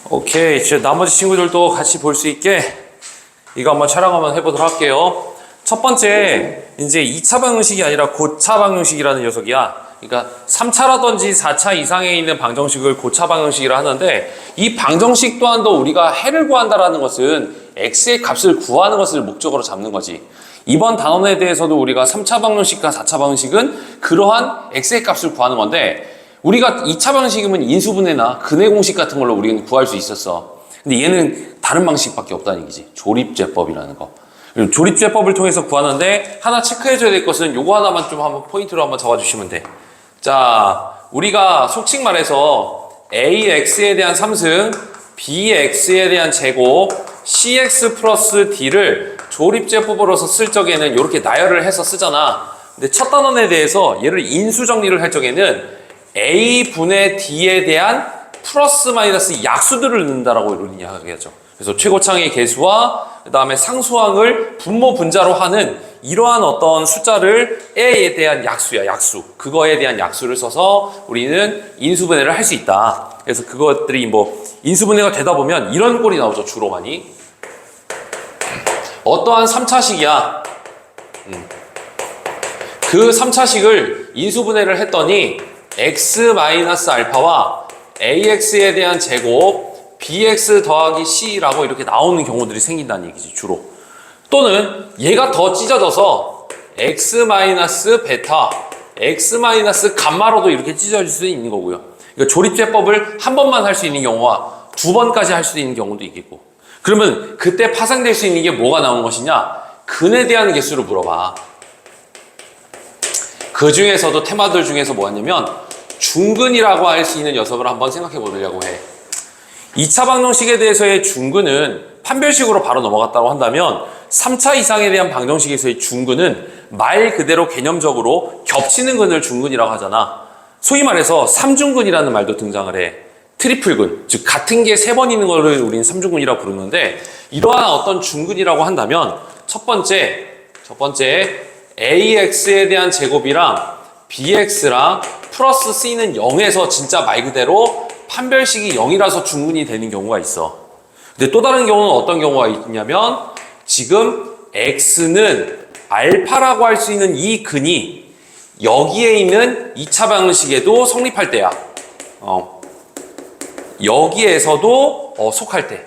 오케이. 이제 나머지 친구들도 같이 볼 수 있게 이거 한번 촬영 한번 해보도록 할게요. 첫 번째, 이제 2차 방정식이 아니라 고차 방정식이라는 녀석이야. 그러니까 3차라든지 4차 이상에 있는 방정식을 고차 방정식이라 하는데, 이 방정식 또한도 우리가 해를 구한다라는 것은 x의 값을 구하는 것을 목적으로 잡는 거지. 이번 단원에 대해서도 우리가 3차 방정식과 4차 방정식은 그러한 x의 값을 구하는 건데, 우리가 2차 방식이면 인수분해나 근해 공식 같은 걸로 우리는 구할 수 있었어. 근데 얘는 다른 방식밖에 없다는 얘기지. 조립제법이라는 거. 조립제법을 통해서 구하는데, 하나 체크해줘야 될 것은 요거 하나만 좀 한번 포인트로 한번 적어주시면 돼. 자, 우리가 속칭 말해서 AX에 대한 3승, BX에 대한 제곱, CX 플러스 D를 조립제법으로서 쓸 적에는 이렇게 나열을 해서 쓰잖아. 근데 첫 단원에 대해서 얘를 인수 정리를 할 적에는 A분의 D에 대한 플러스 마이너스 약수들을 넣는다라고 우리는 이야기하죠. 그래서 최고창의 개수와 그 다음에 상수항을 분모 분자로 하는 이러한 어떤 숫자를 A에 대한 약수야, 약수. 그거에 대한 약수를 써서 우리는 인수분해를 할 수 있다. 그래서 그것들이 뭐 인수분해가 되다 보면 이런 꼴이 나오죠, 주로 많이. 어떠한 3차식이야. 그 3차식을 인수분해를 했더니 x-알파와 ax에 대한 제곱 bx 더하기 c라고 이렇게 나오는 경우들이 생긴다는 얘기지, 주로. 또는 얘가 더 찢어져서 x-베타, x-감마로도 이렇게 찢어질 수 있는 거고요. 그러니까 조립제법을 한 번만 할 수 있는 경우와 두 번까지 할 수 있는 경우도 있겠고. 그러면 그때 파생될 수 있는 게 뭐가 나온 것이냐? 근에 대한 개수를 물어봐. 그 중에서도 테마들 중에서 뭐였냐면 중근이라고 할 수 있는 녀석을 한번 생각해 보려고 해. 2차 방정식에 대해서의 중근은 판별식으로 바로 넘어갔다고 한다면 3차 이상에 대한 방정식에서의 중근은 말 그대로 개념적으로 겹치는 근을 중근이라고 하잖아. 소위 말해서 삼중근이라는 말도 등장을 해. 트리플근, 즉 같은 게 3번 있는 거를 우리는 삼중근이라고 부르는데, 이러한 어떤 중근이라고 한다면 첫 번째 AX에 대한 제곱이랑 BX랑 플러스 C는 0에서 진짜 말 그대로 판별식이 0이라서 중근이 되는 경우가 있어. 근데 또 다른 경우는 어떤 경우가 있냐면, 지금 X는 알파라고 할 수 있는 이 근이 여기에 있는 2차 방정식에도 성립할 때야. 여기에서도 속할 때.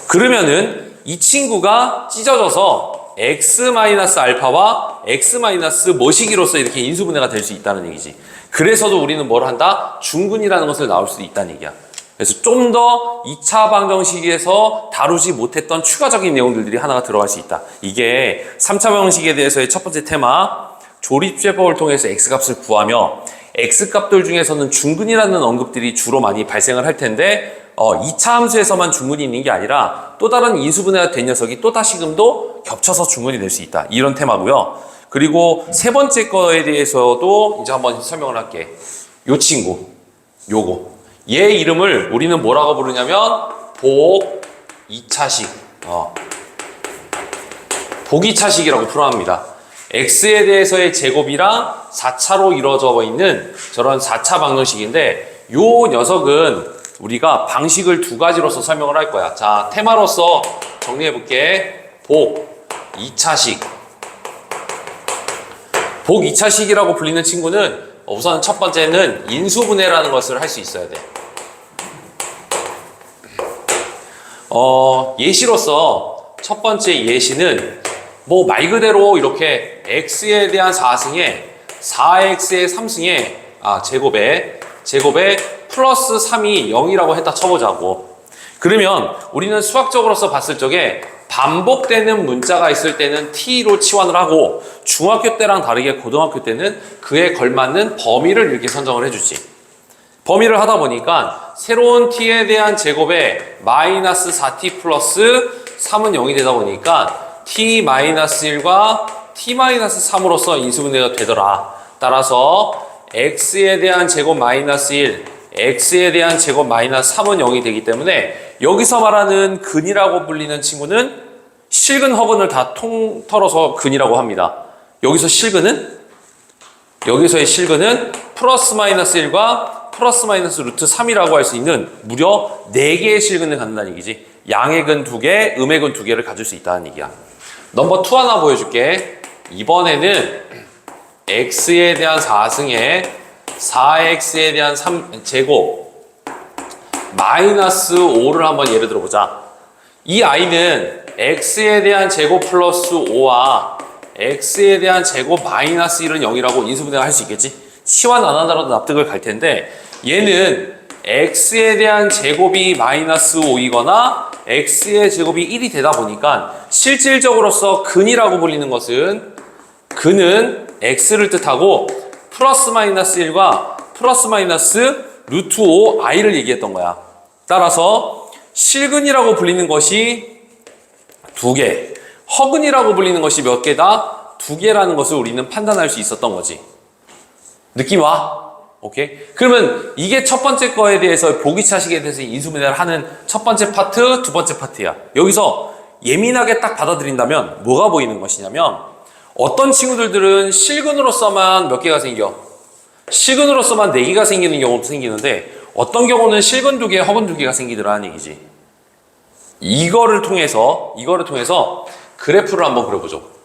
그러면은 이 친구가 찢어져서 x-알파와 x-모시기로서 이렇게 인수분해가 될 수 있다는 얘기지. 그래서도 우리는 뭘 한다? 중근이라는 것을 나올 수도 있다는 얘기야. 그래서 좀 더 2차 방정식에서 다루지 못했던 추가적인 내용들이 하나가 들어갈 수 있다. 이게 3차 방정식에 대해서의 첫 번째 테마, 조립제법을 통해서 x값을 구하며 x값들 중에서는 중근이라는 언급들이 주로 많이 발생을 할 텐데, 2차 함수에서만 중근이 있는 게 아니라 또 다른 인수분해가 된 녀석이 또 다시금도 겹쳐서 중근이 될 수 있다. 이런 테마고요. 그리고 세 번째 거에 대해서도 이제 한번 설명을 할게. 요 친구, 요거. 얘 이름을 우리는 뭐라고 부르냐면 복 2차식. 복 2차식이라고 표현합니다. x에 대해서의 제곱이랑 4차로 이루어져 있는 저런 4차 방정식인데, 요 녀석은 우리가 방식을 두 가지로서 설명을 할 거야. 자, 테마로서 정리해 볼게. 복 2차식. 복 2차식이라고 불리는 친구는 우선 첫 번째는 인수분해라는 것을 할 수 있어야 돼. 예시로서 첫 번째 예시는 뭐 말 그대로 이렇게 x에 대한 4승에 4x의 3승에 제곱에 플러스 3이 0이라고 했다 쳐보자고. 그러면 우리는 수학적으로서 봤을 적에 반복되는 문자가 있을 때는 t로 치환을 하고, 중학교 때랑 다르게 고등학교 때는 그에 걸맞는 범위를 이렇게 선정을 해주지. 범위를 하다 보니까 새로운 t에 대한 제곱에 마이너스 4t 플러스 3은 0이 되다 보니까 t-1과 t-3으로서 인수분해가 되더라. 따라서 x에 대한 제곱 마이너스 1, x에 대한 제곱 마이너스 3은 0이 되기 때문에 여기서 말하는 근이라고 불리는 친구는 실근 허근을 다 통틀어서 근이라고 합니다. 여기서의 실근은 플러스 마이너스 1과 플러스 마이너스 루트 3이라고 할 수 있는 무려 4개의 실근을 갖는다는 얘기지. 양의 근 2개, 음의 근 2개를 가질 수 있다는 얘기야. 넘버 2 하나 보여줄게. 이번에는 x에 대한 4승에 4x에 대한 3제곱 마이너스 5를 한번 예를 들어보자. 이 i는 x에 대한 제곱 플러스 5와 x에 대한 제곱 마이너스 1은 0이라고 인수분해를 할 수 있겠지? 치환 안 하더라도 납득을 갈 텐데 얘는 x에 대한 제곱이 마이너스 5이거나 x의 제곱이 1이 되다 보니까 실질적으로서 근이라고 불리는 것은 근은 x를 뜻하고 플러스 마이너스 1과 플러스 마이너스 루트 5 i를 얘기했던 거야. 따라서 실근이라고 불리는 것이 2개, 허근이라고 불리는 것이 몇 개다? 2개라는 것을 우리는 판단할 수 있었던 거지. 느낌 와? 오케이? 그러면 이게 첫 번째 거에 대해서 보기차식에 대해서 인수분해를 하는 첫 번째 파트, 두 번째 파트야. 여기서 예민하게 딱 받아들인다면 뭐가 보이는 것이냐면 어떤 친구들은 실근으로서만 몇 개가 생겨? 실근으로서만 4개가 생기는 경우도 생기는데 어떤 경우는 실근 2개, 허근 2개가 생기더라는 얘기지. 이거를 통해서 그래프를 한번 그려보죠.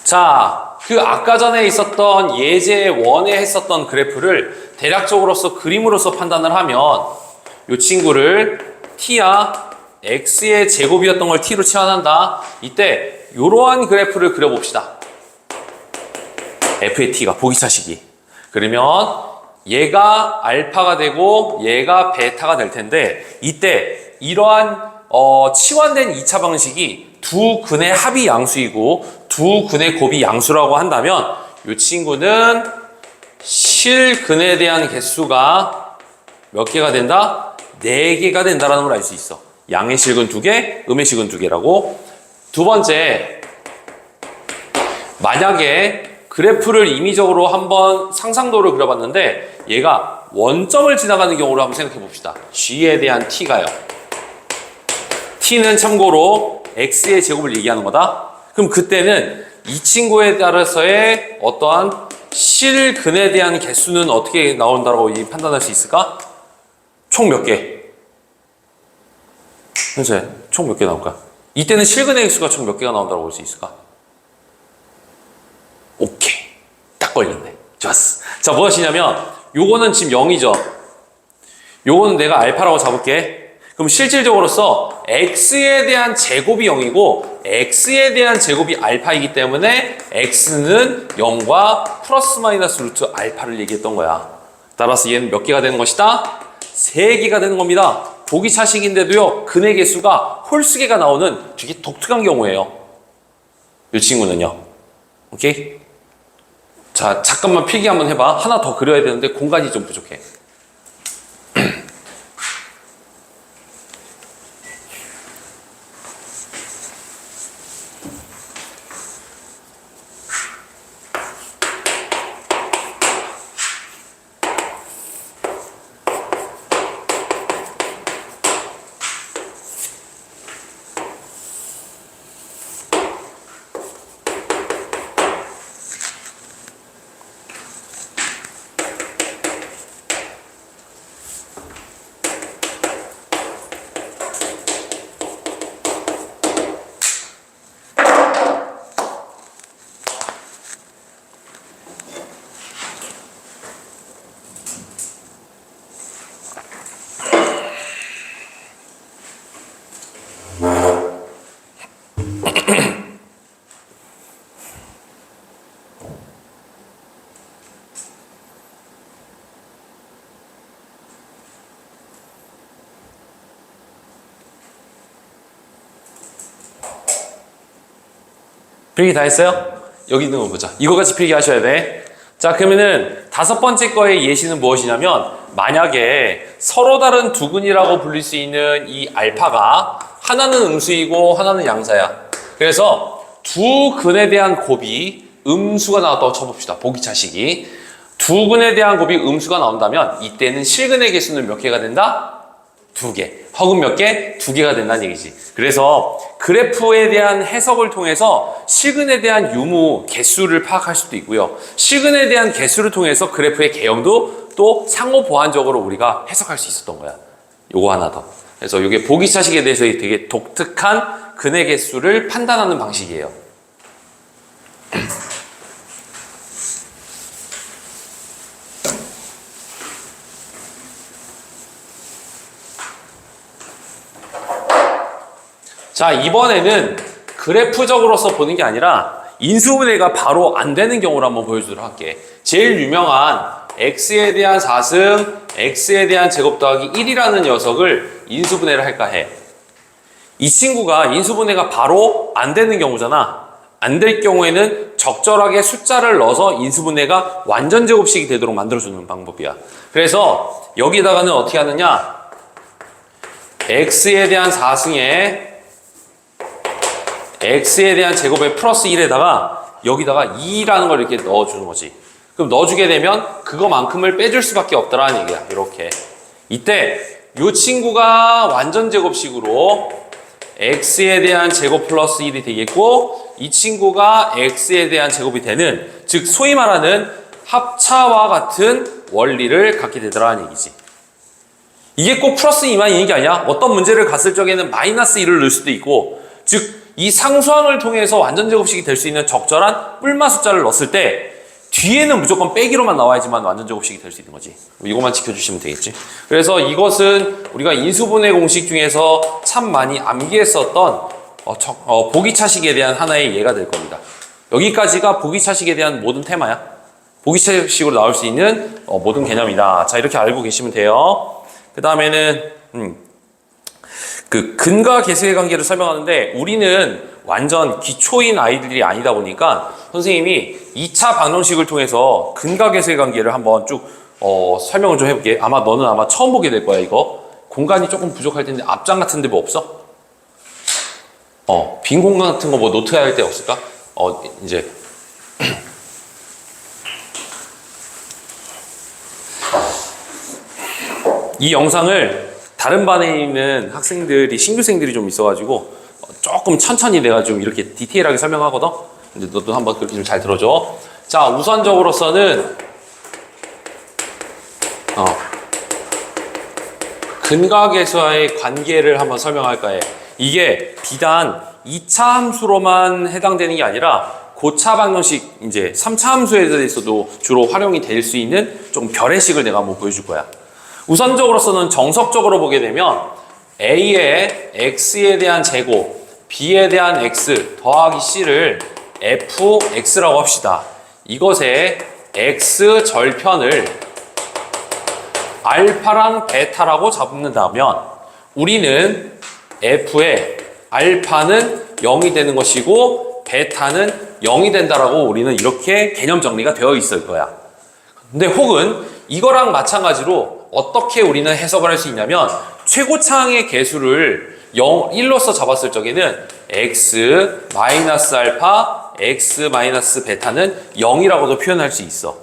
자, 그 아까 전에 있었던 예제 1에 했었던 그래프를 대략적으로서 그림으로서 판단을 하면 이 친구를 t야 x의 제곱이었던 걸 t로 치환한다. 이때 이러한 그래프를 그려봅시다. f의 t가 보기차식이. 그러면 얘가 알파가 되고 얘가 베타가 될 텐데 이때 이러한 치환된 2차 방식이 두 근의 합이 양수이고 두 근의 곱이 양수라고 한다면 이 친구는 실근에 대한 개수가 몇 개가 된다? 4개가 된다라는 걸 알 수 있어. 양의 실근 2개, 음의 실근 2개라고. 두 번째, 만약에 그래프를 임의적으로 한번 상상도를 그려봤는데 얘가 원점을 지나가는 경우로 한번 생각해 봅시다. g에 대한 t가요. t는 참고로 x의 제곱을 얘기하는 거다. 그럼 그때는 이 친구에 따라서의 어떠한 실근에 대한 개수는 어떻게 나온다고 판단할 수 있을까? 총 몇 개? 선생님, 총 몇 개 나올까? 이때는 실근의 개수가 총 몇 개가 나온다고 볼 수 있을까? 오케이. 딱 걸렸네. 좋았어. 자, 무엇이냐면 요거는 지금 0이죠. 요거는 내가 알파라고 잡을게. 그럼 실질적으로서 x에 대한 제곱이 0이고 x에 대한 제곱이 알파이기 때문에 x는 0과 플러스 마이너스 루트 알파를 얘기했던 거야. 따라서 얘는 몇 개가 되는 것이다? 3개가 되는 겁니다. 보기차식인데도요. 근의 개수가 홀수개가 나오는 되게 독특한 경우예요. 이 친구는요. 오케이? 자, 잠깐만 필기 한번 해봐. 하나 더 그려야 되는데 공간이 좀 부족해. 필기 다 했어요? 여기 있는 거 보자. 이거 같이 필기 하셔야 돼. 자, 그러면은 다섯 번째 거의 예시는 무엇이냐면 만약에 서로 다른 두 근이라고 불릴 수 있는 이 알파가 하나는 음수이고 하나는 양사야. 그래서 두 근에 대한 곱이 음수가 나왔다고 쳐봅시다. 보기차식이. 두 근에 대한 곱이 음수가 나온다면 이때는 실근의 개수는 몇 개가 된다? 2개. 허근 몇 개? 2개가 된다는 얘기지. 그래서 그래프에 대한 해석을 통해서 실근에 대한 유무 개수를 파악할 수도 있고요. 실근에 대한 개수를 통해서 그래프의 개형도 또 상호 보완적으로 우리가 해석할 수 있었던 거야. 요거 하나 더. 그래서 이게 보기차식에 대해서 되게 독특한 근의 개수를 판단하는 방식이에요. 자, 이번에는 그래프적으로서 보는 게 아니라 인수분해가 바로 안 되는 경우를 한번 보여주도록 할게. 제일 유명한 x에 대한 4승, x에 대한 제곱 더하기 1이라는 녀석을 인수분해를 할까 해. 이 친구가 인수분해가 바로 안 되는 경우잖아. 안 될 경우에는 적절하게 숫자를 넣어서 인수분해가 완전 제곱식이 되도록 만들어주는 방법이야. 그래서 여기다가는 어떻게 하느냐? x에 대한 4승에 x에 대한 제곱에 플러스 1에다가 여기다가 2라는 걸 이렇게 넣어주는 거지. 그럼 넣어주게 되면 그거만큼을 빼줄 수밖에 없다라는 얘기야. 이렇게. 이때 이 친구가 완전 제곱식으로 x에 대한 제곱 플러스 1이 되겠고 이 친구가 x에 대한 제곱이 되는, 즉 소위 말하는 합차와 같은 원리를 갖게 되더라는 얘기지. 이게 꼭 플러스 2만 있는 게 아니야. 어떤 문제를 갔을 적에는 마이너스 1을 넣을 수도 있고, 즉 이 상수항을 통해서 완전 제곱식이 될 수 있는 적절한 뿔마 숫자를 넣었을 때 뒤에는 무조건 빼기로만 나와야지만 완전 제곱식이 될 수 있는 거지. 이것만 지켜주시면 되겠지. 그래서 이것은 우리가 인수분해 공식 중에서 참 많이 암기했었던 보기차식에 대한 하나의 예가 될 겁니다. 여기까지가 보기차식에 대한 모든 테마야. 보기차식으로 나올 수 있는 모든 개념이다. 자, 이렇게 알고 계시면 돼요. 그 다음에는 그 근과 계수의 관계를 설명하는데, 우리는 완전 기초인 아이들이 아니다 보니까 선생님이 2차 방정식을 통해서 근과 계수의 관계를 한번 쭉 설명을 좀 해볼게. 너는 아마 처음 보게 될 거야. 이거 공간이 조금 부족할 텐데 앞장 같은 데 뭐 없어? 빈 공간 같은 거 뭐 노트할 데 없을까? 이제 이 영상을 다른 반에 있는 학생들이, 신규생들이 좀 있어가지고 조금 천천히 내가 좀 이렇게 디테일하게 설명하거든? 근데 너도 한번 그렇게 좀 잘 들어줘. 자, 우선적으로서는 근과 계수와의 관계를 한번 설명할까 해. 이게 비단 2차 함수로만 해당되는 게 아니라 고차 방정식, 이제 3차 함수에 대해서도 주로 활용이 될 수 있는 좀 별의식을 내가 한번 보여줄 거야. 우선적으로서는 정석적으로 보게 되면 A의 X에 대한 제곱, B에 대한 X 더하기 C를 fx라고 합시다. 이것의 X 절편을 알파랑 베타라고 잡는다면 우리는 F의 알파는 0이 되는 것이고 베타는 0이 된다라고 우리는 이렇게 개념 정리가 되어 있을 거야. 근데 혹은 이거랑 마찬가지로 어떻게 우리는 해석을 할 수 있냐면 최고차항의 개수를 1로서 잡았을 적에는 x 마이너스 알파, x 마이너스 베타는 0이라고도 표현할 수 있어.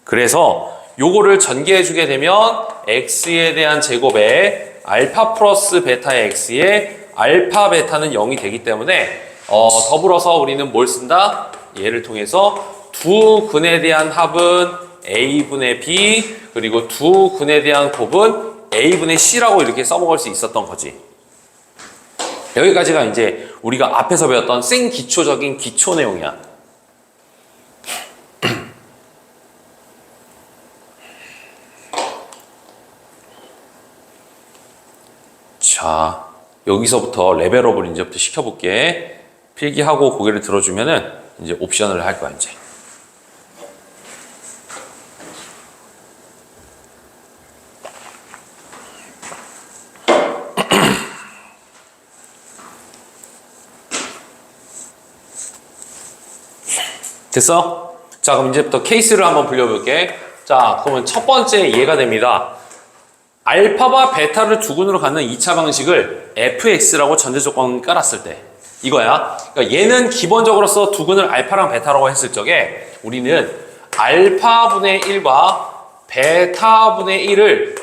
그래서 요거를 전개해 주게 되면 x에 대한 제곱에 알파 플러스 베타의 x에 알파 베타는 0이 되기 때문에 더불어서 우리는 뭘 쓴다? 얘를 통해서 두 근에 대한 합은 a분의 b, 그리고 두 근에 대한 곱은 a분의 c라고 이렇게 써먹을 수 있었던 거지. 여기까지가 이제 우리가 앞에서 배웠던 생기초적인 기초 내용이야. 자, 여기서부터 레벨업을 이제부터 시켜볼게. 필기하고 고개를 들어주면은 이제 옵션을 할 거야, 이제. 됐어? 자, 그럼 이제부터 케이스를 한번 불려볼게. 자, 그러면 첫 번째 이해가 됩니다. 알파와 베타를 두 근으로 갖는 2차 방식을 fx라고 전제조건 깔았을 때 이거야. 그러니까 얘는 기본적으로서 두 근을 알파랑 베타라고 했을 적에 우리는 알파분의 1과 베타분의 1을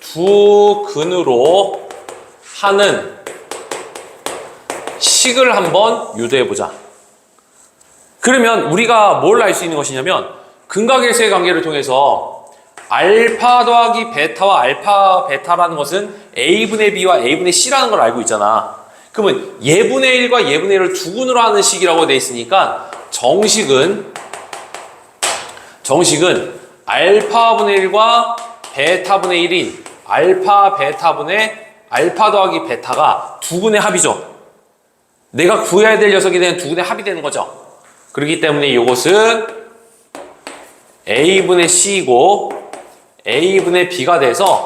두 근으로 하는 식을 한번 유도해 보자. 그러면 우리가 뭘 알 수 있는 것이냐면 근각일수의 관계를 통해서 알파 더하기 베타와 알파 베타라는 것은 A분의 B와 A분의 C라는 걸 알고 있잖아. 그러면 예분의 1과 예분의 1을 두 군으로 하는 식이라고 돼 있으니까 정식은 알파분의 1과 베타분의 1인 알파 베타분의 알파 더하기 베타가 두 군의 합이죠. 내가 구해야 될 녀석에 대한 두 군의 합이 되는 거죠. 그렇기 때문에 이것은 A분의 C이고 A분의 B가 돼서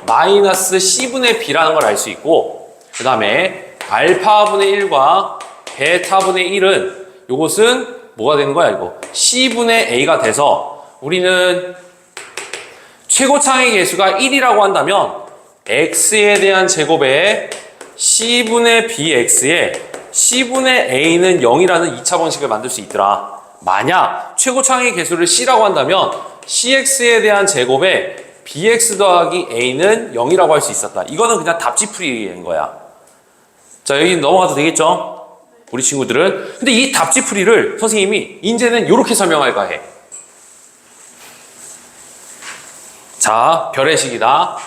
마이너스 C분의 B라는 걸 알 수 있고, 그 다음에 알파분의 1과 베타분의 1은 이것은 뭐가 되는 거야? 이거 C분의 A가 돼서 우리는 최고차의 개수가 1이라고 한다면 X에 대한 제곱에 C분의 BX에 C분의 A는 0이라는 2차 방식을 만들 수 있더라. 만약 최고차의 개수를 C라고 한다면 CX에 대한 제곱에 BX 더하기 A는 0이라고 할 수 있었다. 이거는 그냥 답지풀이인 거야. 자, 여기 넘어가도 되겠죠? 우리 친구들은. 근데 이 답지풀이를 선생님이 이제는 이렇게 설명할까 해. 자, 별의 식이다.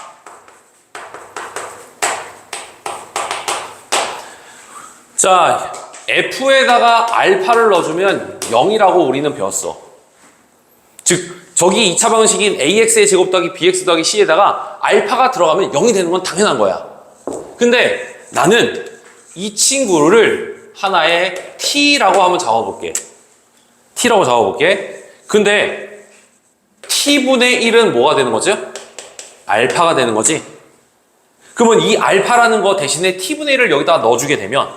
자, F에다가 알파를 넣어주면 0이라고 우리는 배웠어. 즉, 저기 2차 방식인 AX의 제곱 더하기 BX 더하기 C에다가 알파가 들어가면 0이 되는 건 당연한 거야. 근데 나는 이 친구를 하나의 T라고 한번 잡아볼게. T라고 잡아볼게. 근데 T분의 1은 뭐가 되는 거죠? 알파가 되는 거지. 그러면 이 알파라는 거 대신에 T분의 1을 여기다가 넣어주게 되면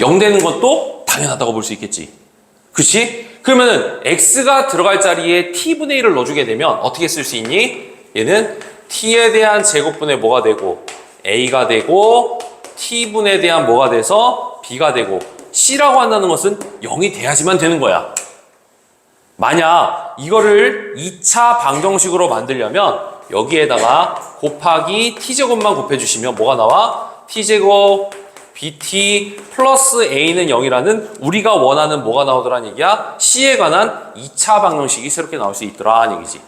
0 되는 것도 당연하다고 볼 수 있겠지. 그치? 그러면은 X가 들어갈 자리에 T분의 1을 넣어주게 되면 어떻게 쓸 수 있니? 얘는 T에 대한 제곱분의 뭐가 되고 A가 되고 T분에 대한 뭐가 돼서 B가 되고 C라고 한다는 것은 0이 돼야지만 되는 거야. 만약 이거를 2차 방정식으로 만들려면 여기에다가 곱하기 T제곱만 곱해주시면 뭐가 나와? T제곱 BT 플러스 A는 0이라는 우리가 원하는 뭐가 나오더라는 얘기야? C에 관한 2차 방정식이 새롭게 나올 수 있더라는 얘기지.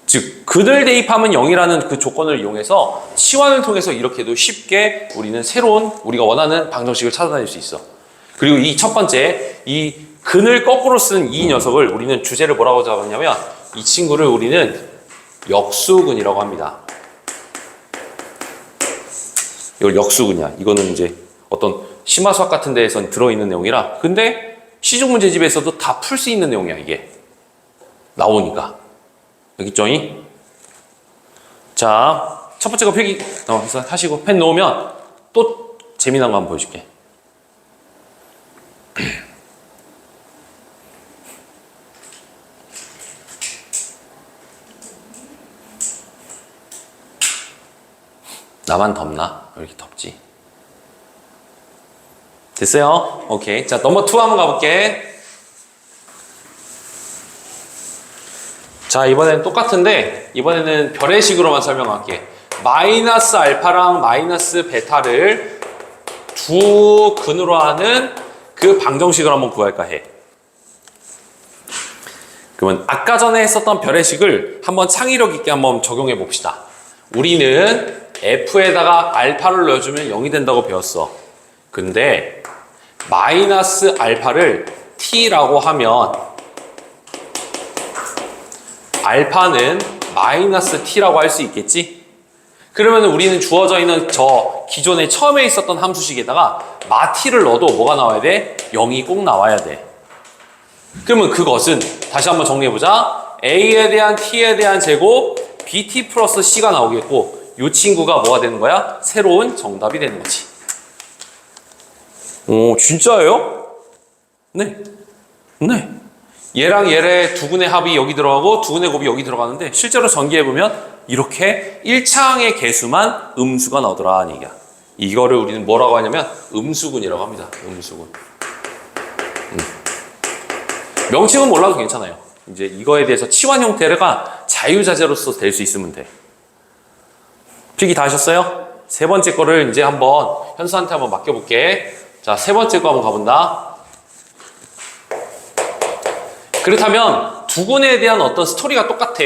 즉, 근을 대입하면 0이라는 그 조건을 이용해서 치환을 통해서 이렇게도 쉽게 우리는 새로운 우리가 원하는 방정식을 찾아낼 수 있어. 그리고 이 첫 번째, 이 근을 거꾸로 쓴 이 녀석을 우리는 주제를 뭐라고 잡았냐면 이 친구를 우리는 역수근이라고 합니다. 이걸 역수근이야. 이거는 이제 어떤 심화 수학 같은 데에선 들어있는 내용이라. 근데 시중 문제집에서도 다 풀 수 있는 내용이야, 이게. 나오니까. 여기 있죠잉? 자, 첫 번째 거 필기 하시고 펜 놓으면 또 재미난 거 한번 보여줄게. 나만 덥나? 왜 이렇게 덥지? 됐어요? 오케이. 자, 넘버 2 한번 가볼게. 자, 이번엔 똑같은데 이번에는 별의 식으로만 설명할게. 마이너스 알파랑 마이너스 베타를 두 근으로 하는 그 방정식을 한번 구할까 해. 그러면 아까 전에 했었던 별의 식을 한번 창의력 있게 한번 적용해 봅시다. 우리는 F에다가 알파를 넣어주면 0이 된다고 배웠어. 근데 마이너스 알파를 T라고 하면 알파는 마이너스 T라고 할 수 있겠지? 그러면 우리는 주어져 있는 저 기존에 처음에 있었던 함수식에다가 마T를 넣어도 뭐가 나와야 돼? 0이 꼭 나와야 돼. 그러면 그것은 다시 한번 정리해보자. A에 대한 T에 대한 제곱 BT 플러스 C가 나오겠고 이 친구가 뭐가 되는 거야? 새로운 정답이 되는 거지. 오, 진짜예요? 네. 네. 얘랑 얘의 두 근의 합이 여기 들어가고 두 근의 곱이 여기 들어가는데 실제로 전개해보면 이렇게 1차항의 개수만 음수가 나오더라는 얘기야. 이거를 우리는 뭐라고 하냐면 음수근이라고 합니다. 음수근. 명칭은 몰라도 괜찮아요. 이제 이거에 대해서 치환 형태가 자유자재로서 될 수 있으면 돼. 필기 다 하셨어요? 세 번째 거를 이제 한번 현수한테 한번 맡겨볼게. 자, 세 번째 거 한번 가본다. 그렇다면 두근에 대한 어떤 스토리가 똑같아.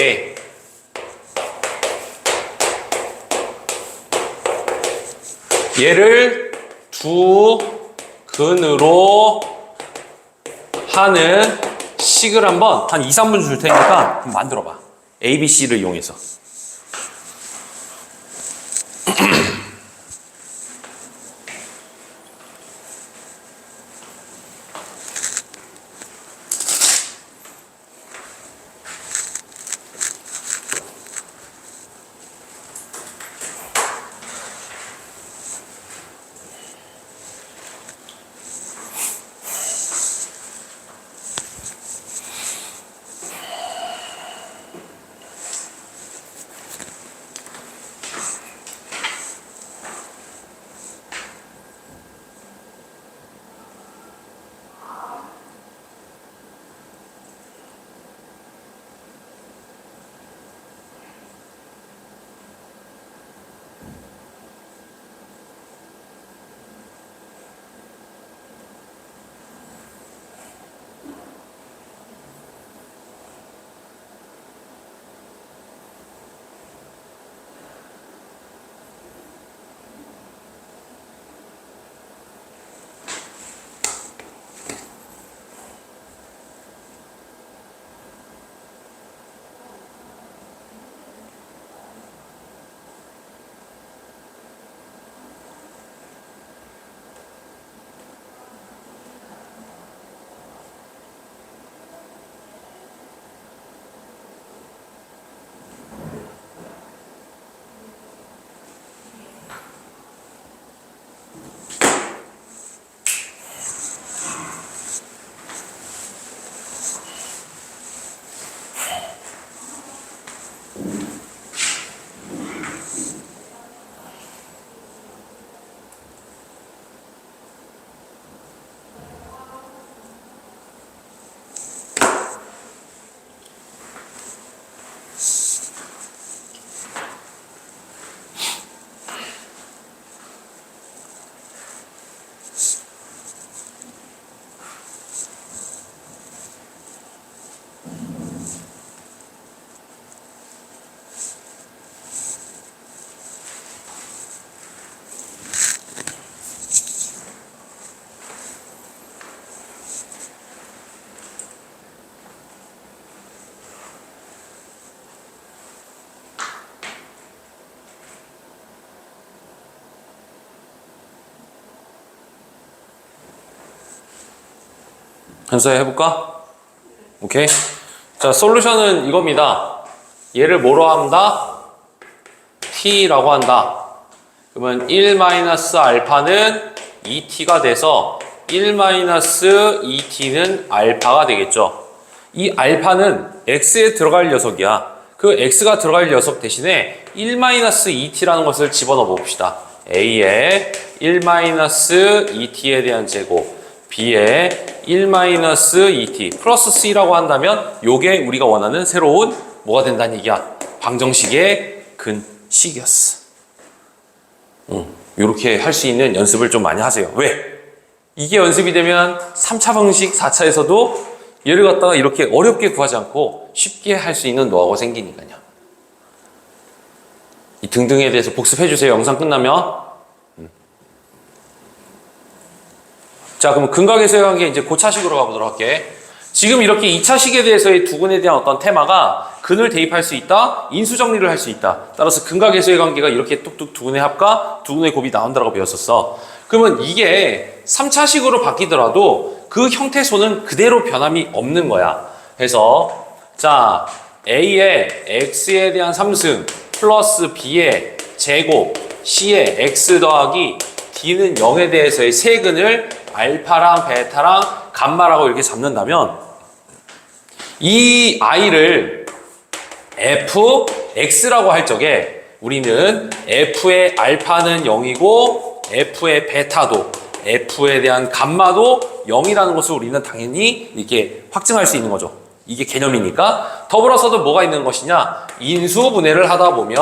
얘를 두근으로 하는 식을 한번 한 2, 3분 줄 테니까 한번 만들어봐. A, B, C를 이용해서. 현수야 해볼까? 오케이. 자, 솔루션은 이겁니다. 얘를 뭐로 한다? t라고 한다. 그러면 1-알파는 2t가 돼서 1-2t는 알파가 되겠죠. 이 알파는 x에 들어갈 녀석이야. 그 x가 들어갈 녀석 대신에 1-2t라는 것을 집어넣어 봅시다. a에 1-2t에 대한 제곱, b에 1-2t 플러스 c라고 한다면 요게 우리가 원하는 새로운 뭐가 된다는 얘기야? 방정식의 근식이었어. 요렇게 할 수 있는 연습을 좀 많이 하세요. 왜? 이게 연습이 되면 3차 방식 4차에서도 얘를 갖다가 이렇게 어렵게 구하지 않고 쉽게 할 수 있는 노하우가 생기니까요. 이 등등에 대해서 복습해 주세요. 영상 끝나면. 자, 그럼 근각에서의 관계 이제 고차식으로 가보도록 할게. 지금 이렇게 2차식에 대해서의 두근에 대한 어떤 테마가 근을 대입할 수 있다, 인수 정리를 할 수 있다. 따라서 근각에서의 관계가 이렇게 뚝뚝 두근의 합과 두근의 곱이 나온다고 배웠었어. 그러면 이게 3차식으로 바뀌더라도 그 형태소는 그대로 변함이 없는 거야. 그래서 자, A의 X에 대한 3승 플러스 B의 제곱 C의 X 더하기 D는 0에 대해서의 세근을 알파랑 베타랑 감마라고 이렇게 잡는다면 이 I를 fx라고 할 적에 우리는 f의 알파는 0이고 f의 베타도 f에 대한 감마도 0이라는 것을 우리는 당연히 이렇게 확증할 수 있는 거죠. 이게 개념이니까. 더불어서도 뭐가 있는 것이냐? 인수분해를 하다 보면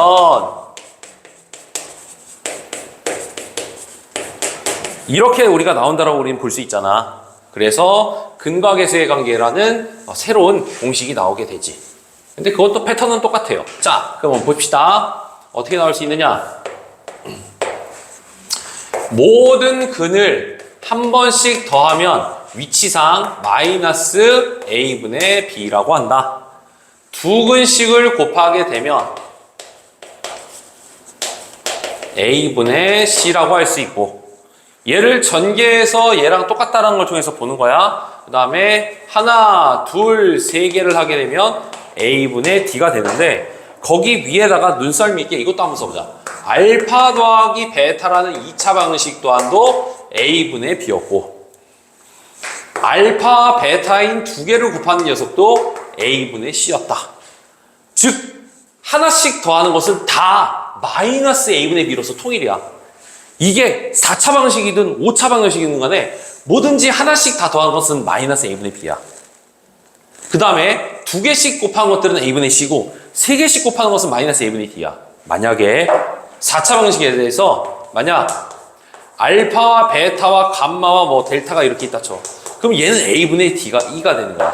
이렇게 우리가 나온다라고 우리는 볼 수 있잖아. 그래서 근과 계수의 관계라는 새로운 공식이 나오게 되지. 근데 그것도 패턴은 똑같아요. 자, 그럼 한번 봅시다. 어떻게 나올 수 있느냐? 모든 근을 한 번씩 더하면 위치상 마이너스 a분의 b라고 한다. 두 근씩을 곱하게 되면 a분의 c라고 할 수 있고, 얘를 전개해서 얘랑 똑같다는 걸 통해서 보는 거야. 그 다음에 하나, 둘, 세 개를 하게 되면 a분의 d가 되는데, 거기 위에다가 눈썰미 있게 이것도 한번 써보자. 알파 더하기 베타라는 2차 방식 또한도 a분의 b였고, 알파, 베타인 두 개를 곱하는 녀석도 a분의 c였다. 즉 하나씩 더하는 것은 다 마이너스 a분의 b로서 통일이야. 이게 4차 방식이든 5차 방식이든 간에 뭐든지 하나씩 다 더한 것은 마이너스 a분의 b야. 그 다음에 두 개씩 곱한 것들은 a분의 c고, 세 개씩 곱하는 것은 마이너스 a분의 d야. 만약에 4차 방식에 대해서 만약 알파와 베타와 감마와 뭐 델타가 이렇게 있다 쳐. 그럼 얘는 a분의 d가 2가 되는 거야.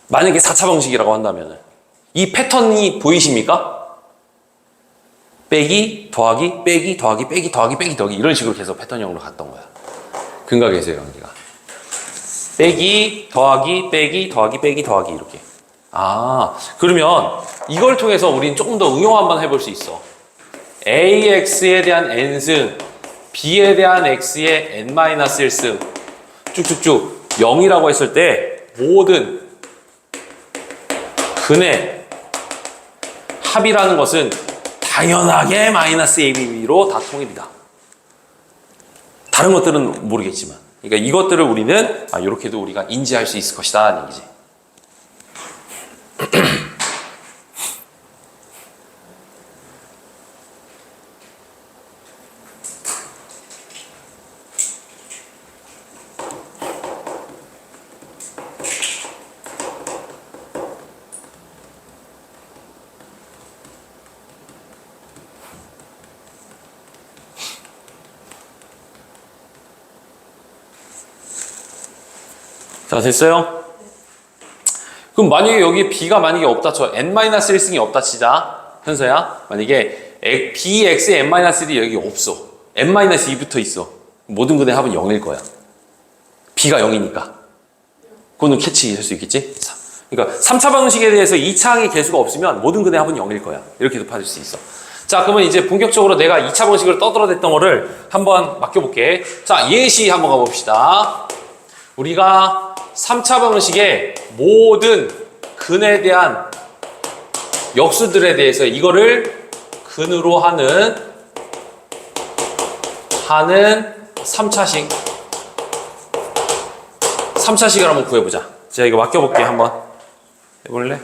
만약에 4차 방식이라고 한다면. 이 패턴이 보이십니까? 빼기, 더하기, 빼기, 더하기, 빼기, 더하기, 빼기, 더하기 이런 식으로 계속 패턴형으로 갔던 거야. 근과 계수의 관계가. 빼기, 더하기, 빼기, 더하기, 빼기, 더하기 이렇게. 아, 그러면 이걸 통해서 우리는 조금 더 응용 한번 해볼 수 있어. AX에 대한 n승, B에 대한 X의 n-1승 쭉쭉쭉 0이라고 했을 때 모든 근의 합이라는 것은 당연하게 마이너스 ABB로 다 통일이다. 다른 것들은 모르겠지만. 그러니까 이것들을 우리는 이렇게도 우리가 인지할 수 있을 것이다 하는 얘기지. 자, 됐어요? 그럼 만약에 여기 b가 만약에 없다 쳐. n-1승이 없다 치자. 현서야. 만약에 bx의 n-1이 여기 없어. n-2 붙어 있어. 모든 근의 합은 0일 거야. b가 0이니까. 그거는 캐치할 수 있겠지? 그러니까 3차 방식에 대해서 2차항의 개수가 없으면 모든 근의 합은 0일 거야. 이렇게도 받을 수 있어. 자, 그러면 이제 본격적으로 내가 2차 방식을 떠들어댔던 거를 한번 맡겨볼게. 자, 예시 한번 가봅시다. 우리가 3차 방식의 모든 근에 대한 역수들에 대해서 이거를 근으로 하는 3차식을 한번 구해보자. 제가 이거 맡겨볼게. 한번 해볼래?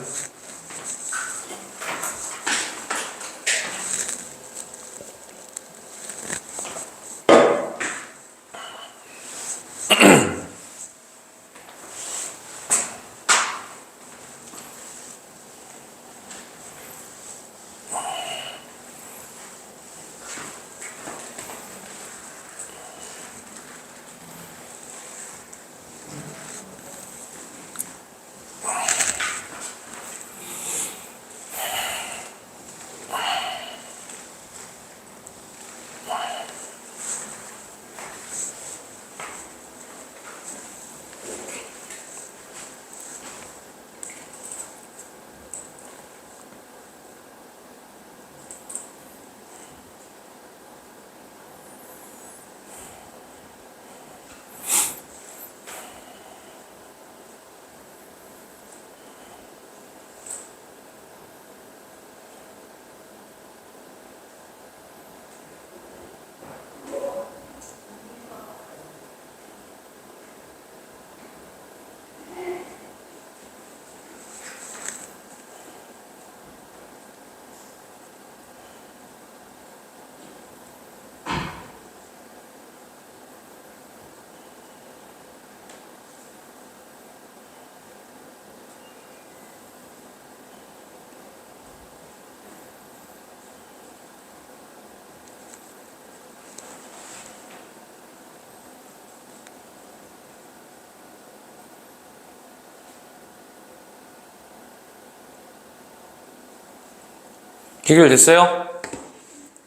해결됐어요?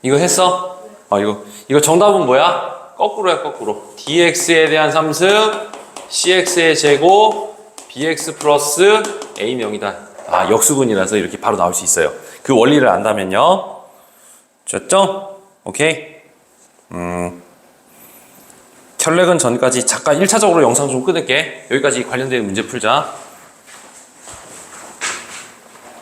이거 했어? 이거 정답은 뭐야? 거꾸로야, 거꾸로. dx에 대한 3승, cx의 제곱, bx 플러스 a는 0이다. 아, 역수분이라서 이렇게 바로 나올 수 있어요. 그 원리를 안다면요. 됐죠? 오케이? 혈렉은 전까지 잠깐 1차적으로 영상 좀 끊을게. 여기까지 관련된 문제 풀자.